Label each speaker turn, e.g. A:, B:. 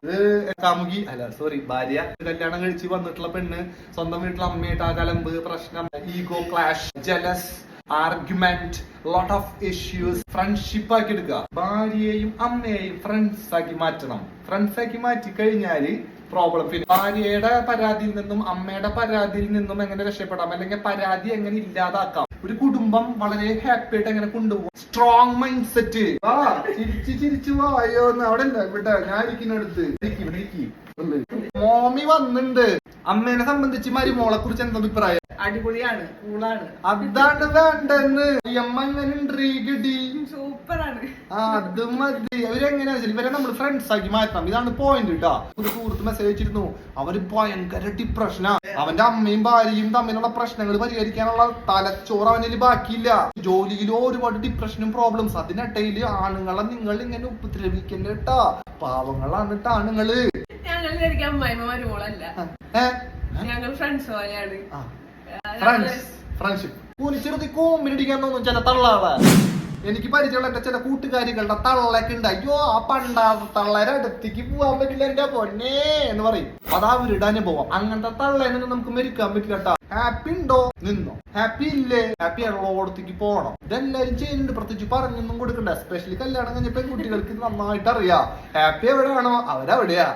A: കാമുകി അല്ല സോറി ഭാര്യ കല്യാണം കഴിച്ച് വന്നിട്ടുള്ള പെണ്ണ് സ്വന്തം വീട്ടിലെ അമ്മയായിട്ട് ആ കലമ്പ് പ്രശ്നം ego clash jealous argument lot of issues friendship ആക്കി എടുക്കുക. ഭാര്യയെയും അമ്മയെയും ഫ്രണ്ട്സ് ആക്കി മാറ്റണം. ഫ്രണ്ട്സ് ആക്കി മാറ്റി കഴിഞ്ഞാല് പ്രോബ്ലം. പിന്നെ ഭാര്യയുടെ പരാതിയിൽ നിന്നും അമ്മയുടെ പരാതിയിൽ നിന്നും എങ്ങനെ രക്ഷപ്പെടാം, അല്ലെങ്കിൽ പരാതി എങ്ങനെ ഇല്ലാതാക്കാം, ഒരു കുടുംബം വളരെ ഹാപ്പി ആയിട്ട് എങ്ങനെ കൊണ്ടുപോകും. Strong mind set. ചിരിച്ചു അയ്യോ അവിടെ ഇല്ല ഇവിടെ ഞാൻ ഇരിക്കുന്നിടത്ത് മോമി വന്നിട്ടുണ്ട്. അമ്മേനെ സംബന്ധിച്ച് മരുമോളെ കുറിച്ച് എന്താ അഭിപ്രായം?
B: അടിപൊളിയാണ്, കൂളാണ്.
A: അതാണ് വേണ്ടെന്ന്. അമ്മ എങ്ങനെ ഇൻട്രീഗഡി
B: സൂപ്പറാണ്.
A: അത് മതി. ഇവരെങ്ങനെയാ ഇവരെ നമ്മൾ ഫ്രണ്ട്സ് ആക്കി മാറ്റണം. ഇതാണ് പോയിന്റ് കേട്ടാ. ഒരു സുഹൃത്ത് മെസ്സേജ് അയച്ചിരുന്നു, അവര് ഭയങ്കര ഡിപ്രഷനാ. അവന്റെ അമ്മയും ഭാര്യയും തമ്മിലുള്ള പ്രശ്നങ്ങൾ പരിഹരിക്കാനുള്ള തലച്ചോറ് അവനിൽ ബാക്കിയില്ല. ജോലിയിലും ഒരുപാട് ഡിപ്രഷനും പ്രോബ്ലംസ്. അതിനിടയിൽ ആണുങ്ങളെ നിങ്ങൾ ഇങ്ങനെ ഉപദ്രവിക്കണ്ട കേട്ടാ. പാവങ്ങളാണ് കേട്ടാ ആണുങ്ങള്.
B: ഞങ്ങൾ ശരിക്കും അമ്മായിമാര് മോളല്ല, ഞങ്ങൾ ഫ്രണ്ട്സ് പോലെയാണ്.
A: ഫ്രണ്ട്ഷിപ്പ് കുനിച്ചെടുത്ത് കോമ്പിനടിക്കാൻ തോന്നും ചില തള്ളാളെ. എനിക്ക് പരിചയമുള്ള എന്റെ ചില കൂട്ടുകാരികളുടെ തള്ളൊക്കെ ഉണ്ട്. അയ്യോ ആ പണ്ടാത്ത തള്ളേരെ അടുത്തേക്ക് പോവാൻ പറ്റില്ല എന്റെ പൊന്നേ എന്ന് പറയും. അതാ അവരുടെ അനുഭവം. അങ്ങനത്തെ തള്ളേനൊന്നും നമുക്ക് മരിക്കാൻ പറ്റില്ല കേട്ടാ. ഹാപ്പി ഉണ്ടോ നിന്നോ, ഹാപ്പി ഇല്ലേ ഹാപ്പി ഉള്ളോടത്തേക്ക് പോകണം. ഇതെല്ലാരും ചെയ്യുന്നുണ്ട്, പ്രത്യേകിച്ച് പറഞ്ഞൊന്നും കൊടുക്കണ്ട. എസ്പെഷ്യലി കല്യാണം കഴിഞ്ഞ പെൺകുട്ടികൾക്ക് നന്നായിട്ട് അറിയാം ഹാപ്പി എവിടെയാണോ അവരവിടെയാ.